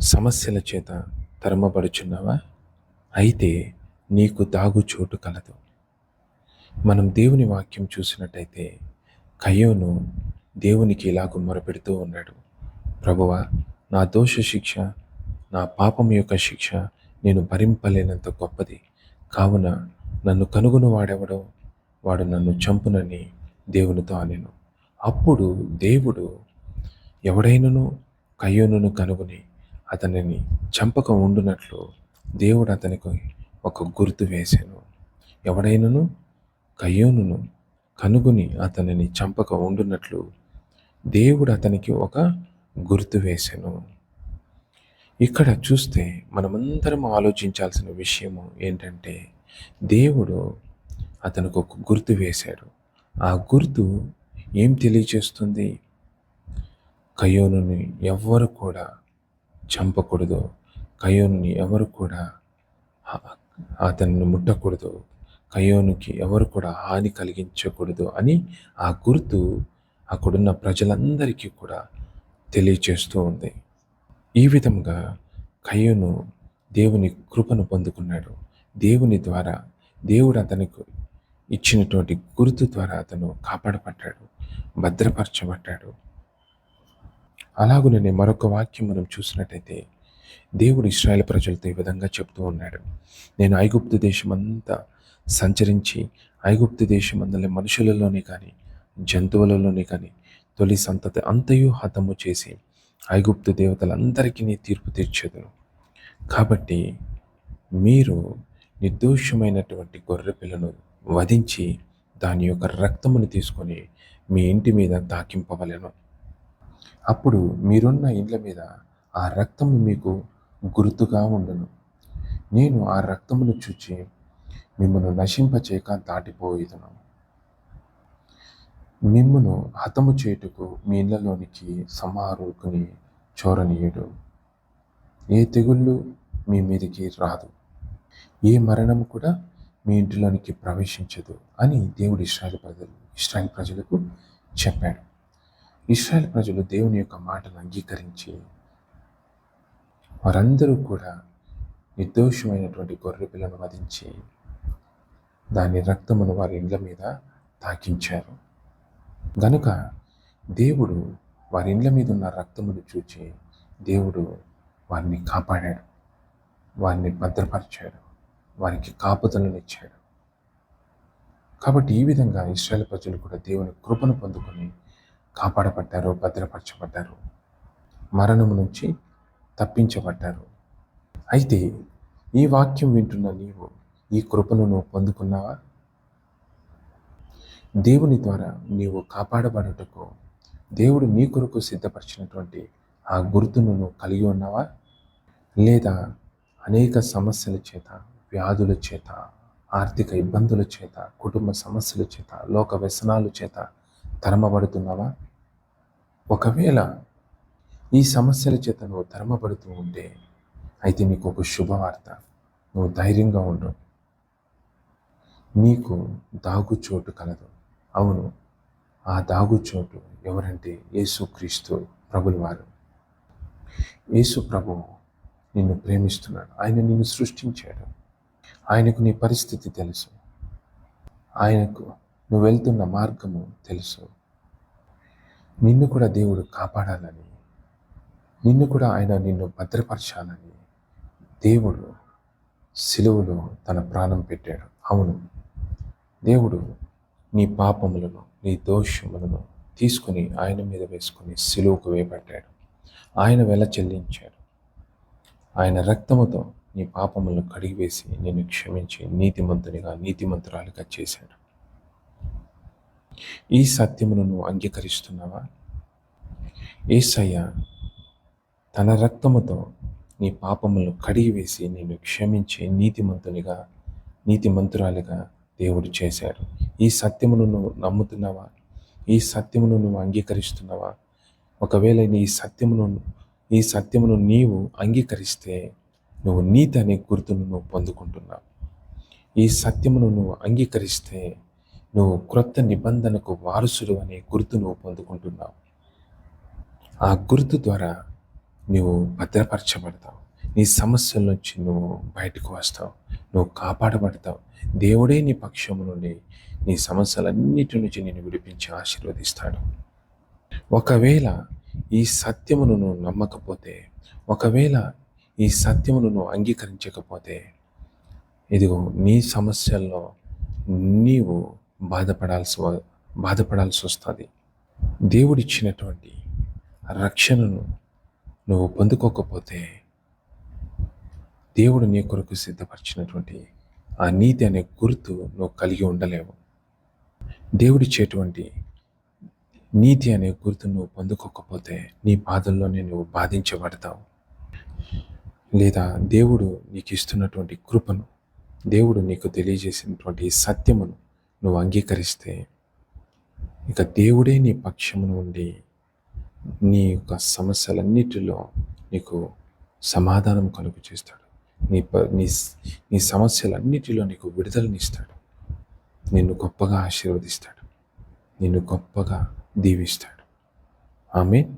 సమస్యల చేత తరమబడుచున్నావా? అయితే నీకు దాగు చోటు కలదు. మనం దేవుని వాక్యం చూసినట్టయితే కయ్యోను దేవునికి ఇలాగ మొరపెడుతూ ఉన్నాడు. ప్రభువా, నా దోష శిక్ష, నా పాపం యొక్క శిక్ష నేను భరింపలేనంత గొప్పది. కావున నన్ను కనుగొని వాడెవడో వాడు నన్ను చంపునని దేవునితో అనెను. అప్పుడు దేవుడు ఎవడైనను కయ్యోనును కనుగొని అతనిని చంపక ఉండునట్లు దేవుడు అతనికి ఒక గుర్తు వేశాను. ఎవడైనను కయ్యోనును కనుగొని అతనిని చంపక ఉండునట్లు దేవుడు అతనికి ఒక గుర్తు వేశాను. ఇక్కడ చూస్తే మనమందరం ఆలోచించాల్సిన విషయము ఏంటంటే, దేవుడు అతనికి ఒక గుర్తు వేశాడు. ఆ గుర్తు ఏం తెలియచేస్తుంది? కయ్యోనుని ఎవ్వరు కూడా చంపకూడదు, కయ్యోనుని ఎవరు కూడా అతన్ని ముట్టకూడదు, కయ్యోనుకి ఎవరు కూడా హాని కలిగించకూడదు అని ఆ గుర్తు అక్కడున్న ప్రజలందరికీ కూడా తెలియచేస్తూ ఉంది. ఈ విధంగా కయ్యోను దేవుని కృపను పొందుకున్నాడు. దేవుని ద్వారా, దేవుడు అతనికి ఇచ్చినటువంటి గుర్తు ద్వారా అతను కాపాడబడ్డాడు, భద్రపరచబడ్డాడు. అలాగునే మరొక వాక్యం మనం చూసినట్టయితే దేవుడు ఇశ్రాయేలు ప్రజలతో ఈ విధంగా చెప్తూ ఉన్నాడు. నేను ఐగుప్తు దేశమంతా సంచరించి ఐగుప్తు దేశమందలి మనుషులలోనే కానీ జంతువులలోనే కానీ తొలి సంతతి అంతయు హతము చేసి ఐగుప్తు దేవతలందరికీ తీర్పు తీర్చెదను. కాబట్టి మీరు నిర్దోషమైనటువంటి గొర్రె పిల్లను వధించి దాని యొక్క రక్తమును తీసుకొని మీ ఇంటి మీద తాకింపవలెను. అప్పుడు మీరున్న ఇండ్ల మీద ఆ రక్తము మీకు గుర్తుగా ఉండును. నేను ఆ రక్తమును చూచి మిమ్మను నశింపచేయక దాటిపోయేదను. మిమ్మును హతము చేయుటకు మీ ఇళ్లలోనికి సంహారుకుని చోరనీయుడు. ఏ తెగుళ్ళు మీ మీదికి రాదు, ఏ మరణము కూడా మీ ఇంటిలోనికి ప్రవేశించదు అని దేవుడు ఇశ్రాయేలు ప్రజలకు చెప్పాడు. ఇశ్రాయేలు ప్రజలు దేవుని యొక్క మాటను అంగీకరించి వారందరూ కూడా నిర్దోషమైనటువంటి గొర్రె పిల్లను వధించి దాని రక్తమును వారి ఇండ్ల మీద తాకించారు. గనుక దేవుడు వారి ఇండ్ల మీద ఉన్న రక్తమును చూచి దేవుడు వారిని కాపాడాడు, వారిని భద్రపరిచాడు, వారికి కాపుదలను ఇచ్చాడు. కాబట్టి ఈ విధంగా ఇశ్రాయేలు ప్రజలు కూడా దేవుని కృపను పొందుకొని కాపాడబడ్డారు, భద్రపరచబడ్డారు, మరణము నుంచి తప్పించబడ్డారు. అయితే ఈ వాక్యం వింటున్న నీవు ఈ కృపను నువ్వు పొందుకున్నావా? దేవుని ద్వారా నీవు కాపాడబడుటకు దేవుడు నీ కొరకు సిద్ధపరిచినటువంటి ఆ గుర్తును నువ్వు కలిగి ఉన్నావా? లేదా అనేక సమస్యల చేత, వ్యాధుల చేత, ఆర్థిక ఇబ్బందుల చేత, కుటుంబ సమస్యల చేత, లోక వ్యసనాల చేత తరమబడుతున్నావా? ఒకవేళ ఈ సమస్యల చేత నువ్వు తరమబడుతూ ఉంటే అయితే నీకు ఒక శుభవార్త. నువ్వు ధైర్యంగా ఉండు. నీకు దాగుచోటు కలదు. అవును, ఆ దాగుచోటు ఎవరంటే యేసుక్రీస్తు ప్రభులు వారు. యేసు ప్రభువు నిన్ను ప్రేమిస్తున్నాడు. ఆయన నిన్ను సృష్టించాడు. ఆయనకు నీ పరిస్థితి తెలుసు. ఆయనకు నువ్వు వెళ్తున్న మార్గము తెలుసు. నిన్ను కూడా దేవుడు కాపాడాలని, నిన్ను కూడా ఆయన నిన్ను భద్రపరచాలని దేవుడు సిలువలో తన ప్రాణం పెట్టాడు. అవును, దేవుడు నీ పాపములను, నీ దోషములను తీసుకుని ఆయన మీద వేసుకుని సిలువకు వేయబడ్డాడు. ఆయన వెల చెల్లించాడు. ఆయన రక్తముతో నీ పాపములను కడిగివేసి నిన్ను క్షమించి నీతిమంతునిగా, నీతిమంతురాలిగా చేశాడు. ఈ సత్యమును నువ్వు అంగీకరిస్తున్నావా? యేసయ్య తన రక్తముతో నీ పాపములను కడిగివేసి నిన్ను క్షమించి నీతిమంతునిగా, నీతిమంతురాలిగా దేవుడు చేశాడు. ఈ సత్యమును నువ్వు నమ్ముతున్నావా? ఈ సత్యమును నువ్వు అంగీకరిస్తున్నావా? ఒకవేళ ఈ సత్యమును నీవు అంగీకరిస్తే నువ్వు నీతి అనే గుర్తును నువ్వు పొందుకుంటున్నావు. ఈ సత్యమును నువ్వు అంగీకరిస్తే నువ్వు క్రొత్త నిబంధనకు వారసుడు అనే గుర్తు నువ్వు పొందుకుంటున్నావు. ఆ గుర్తు ద్వారా నువ్వు భద్రపరచబడతావు. నీ సమస్యల నుంచి నువ్వు బయటకు వస్తావు. నువ్వు కాపాడబడతావు. దేవుడే నీ పక్షము నుండి నీ సమస్యలన్నిటి నుంచి నిన్ను విడిపించి ఆశీర్వదిస్తాడు. ఒకవేళ ఈ సత్యమును నువ్వు నమ్మకపోతే, ఒకవేళ ఈ సత్యమును నువ్వు అంగీకరించకపోతే, ఇదిగో నీ సమస్యల్లో నీవు బాధపడాల్సి వస్తుంది. దేవుడిచ్చినటువంటి రక్షణను నువ్వు పొందుకోకపోతే, దేవుడు నీ కొరకు సిద్ధపరిచినటువంటి ఆ నీతి అనే గుర్తు నువ్వు కలిగి ఉండలేవు. దేవుడిచ్చేటువంటి నీతి అనే గుర్తు నువ్వు పొందుకోకపోతే నీ బాధల్లోనే నువ్వు బాధించబడతావు. లేదా దేవుడు నీకు ఇస్తున్నటువంటి కృపను, దేవుడు నీకు తెలియజేసినటువంటి సత్యమును నువ్వు అంగీకరిస్తే, ఇక దేవుడే నీ పక్షమును ఉండి నీ యొక్క సమస్యలన్నిటిలో నీకు సమాధానం కలుగు చేస్తాడు. నీ సమస్యలన్నిటిలో నీకు విడుదలనిస్తాడు. నిన్ను గొప్పగా ఆశీర్వదిస్తాడు. నిన్ను గొప్పగా దీవిస్తాడు. ఆమేన్.